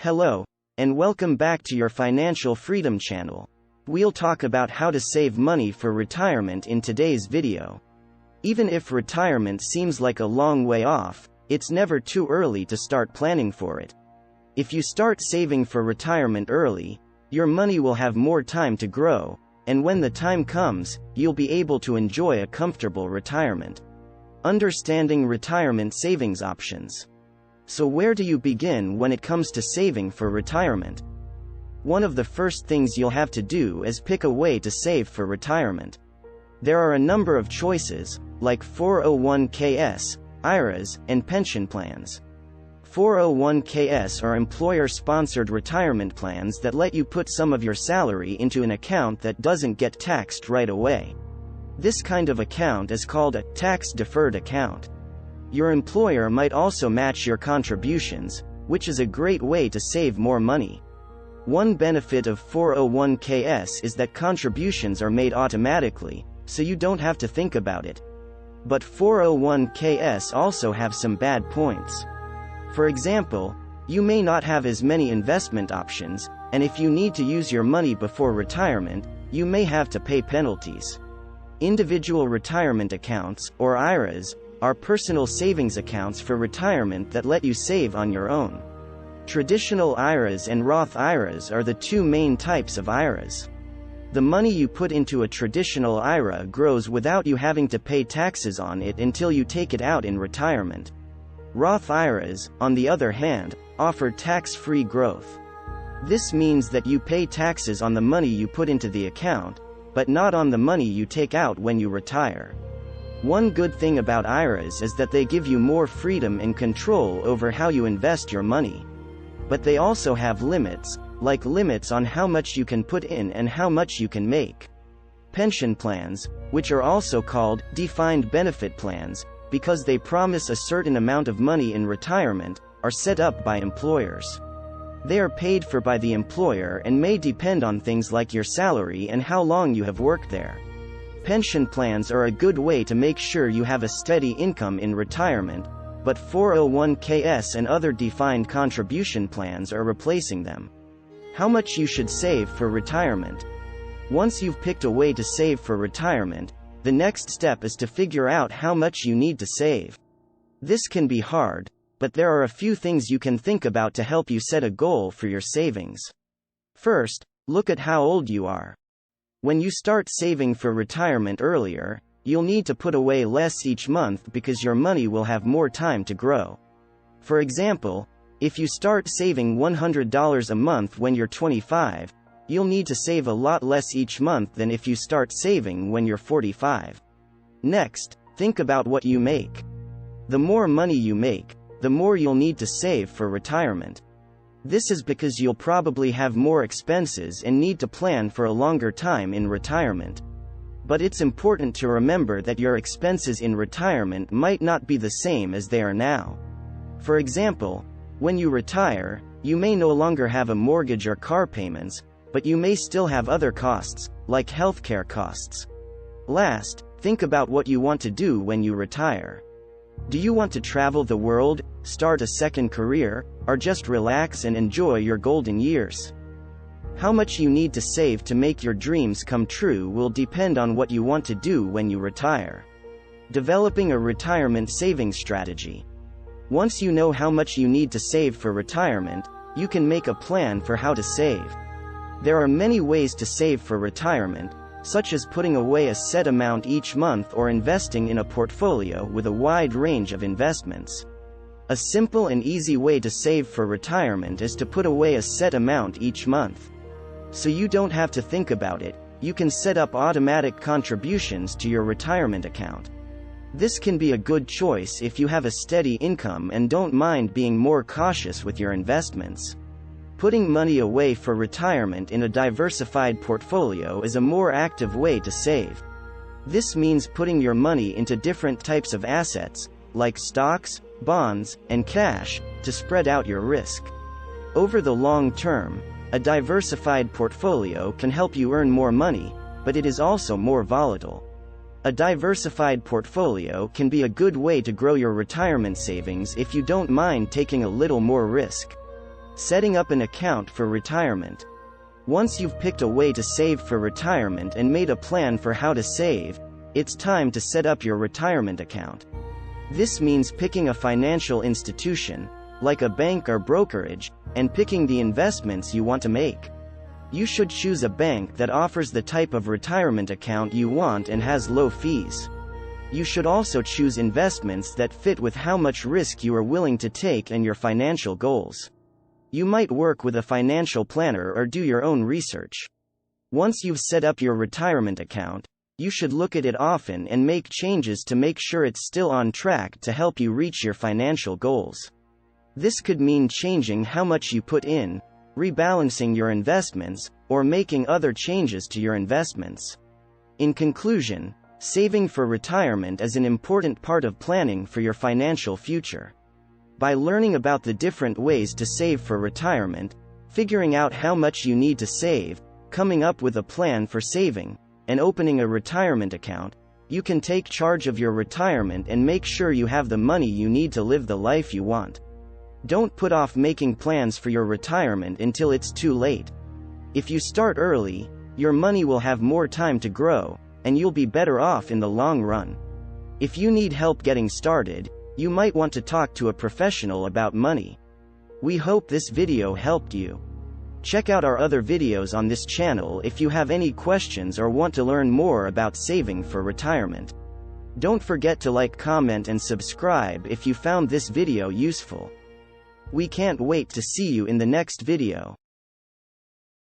Hello, and welcome back to your Financial Freedom channel. We'll talk about how to save money for retirement in today's video. Even if retirement seems like a long way off, it's never too early to start planning for it. If you start saving for retirement early, your money will have more time to grow, and when the time comes, you'll be able to enjoy a comfortable retirement. Understanding retirement savings options. So where do you begin when it comes to saving for retirement? One of the first things you'll have to do is pick a way to save for retirement. There are a number of choices, like 401ks, IRAs, and pension plans. 401ks are employer-sponsored retirement plans that let you put some of your salary into an account that doesn't get taxed right away. This kind of account is called a tax-deferred account. Your employer might also match your contributions, which is a great way to save more money. One benefit of 401ks is that contributions are made automatically, so you don't have to think about it. But 401ks also have some bad points. For example, you may not have as many investment options, and if you need to use your money before retirement, you may have to pay penalties. Individual retirement accounts, or IRAs, are personal savings accounts for retirement that let you save on your own. Traditional IRAs and Roth IRAs are the two main types of IRAs. The money you put into a traditional IRA grows without you having to pay taxes on it until you take it out in retirement. Roth IRAs, on the other hand, offer tax-free growth. This means that you pay taxes on the money you put into the account, but not on the money you take out when you retire. One good thing about IRAs is that they give you more freedom and control over how you invest your money. But they also have limits, like limits on how much you can put in and how much you can make. Pension plans, which are also called defined benefit plans, because they promise a certain amount of money in retirement, are set up by employers. They are paid for by the employer and may depend on things like your salary and how long you have worked there. Pension plans are a good way to make sure you have a steady income in retirement, but 401ks and other defined contribution plans are replacing them. How much you should save for retirement? Once you've picked a way to save for retirement, the next step is to figure out how much you need to save. This can be hard, but there are a few things you can think about to help you set a goal for your savings. First, look at how old you are. When you start saving for retirement earlier, you'll need to put away less each month because your money will have more time to grow. For example, if you start saving $100 a month when you're 25, you'll need to save a lot less each month than if you start saving when you're 45. Next, think about what you make. The more money you make, the more you'll need to save for retirement. This is because you'll probably have more expenses and need to plan for a longer time in retirement. But it's important to remember that your expenses in retirement might not be the same as they are now. For example, when you retire, you may no longer have a mortgage or car payments, but you may still have other costs, like healthcare costs. Last, think about what you want to do when you retire. Do you want to travel the world, start a second career, or just relax and enjoy your golden years? How much you need to save to make your dreams come true will depend on what you want to do when you retire. Developing a retirement savings strategy. Once you know how much you need to save for retirement, you can make a plan for how to save. There are many ways to save for retirement, such as putting away a set amount each month or investing in a portfolio with a wide range of investments. A simple and easy way to save for retirement is to put away a set amount each month. So you don't have to think about it, you can set up automatic contributions to your retirement account. This can be a good choice if you have a steady income and don't mind being more cautious with your investments. Putting money away for retirement in a diversified portfolio is a more active way to save. This means putting your money into different types of assets, like stocks, bonds, and cash, to spread out your risk. Over the long term, a diversified portfolio can help you earn more money, but it is also more volatile. A diversified portfolio can be a good way to grow your retirement savings if you don't mind taking a little more risk. Setting up an account for retirement. Once you've picked a way to save for retirement and made a plan for how to save, it's time to set up your retirement account. This means picking a financial institution, like a bank or brokerage, and picking the investments you want to make. You should choose a bank that offers the type of retirement account you want and has low fees. You should also choose investments that fit with how much risk you are willing to take and your financial goals. You might work with a financial planner or do your own research. Once you've set up your retirement account, you should look at it often and make changes to make sure it's still on track to help you reach your financial goals. This could mean changing how much you put in, rebalancing your investments, or making other changes to your investments. In conclusion, saving for retirement is an important part of planning for your financial future. By learning about the different ways to save for retirement, figuring out how much you need to save, coming up with a plan for saving, and opening a retirement account, you can take charge of your retirement and make sure you have the money you need to live the life you want. Don't put off making plans for your retirement until it's too late. If you start early, your money will have more time to grow, and you'll be better off in the long run. If you need help getting started, you might want to talk to a professional about money. We hope this video helped you. Check out our other videos on this channel if you have any questions or want to learn more about saving for retirement. Don't forget to like, comment, and subscribe if you found this video useful. We can't wait to see you in the next video.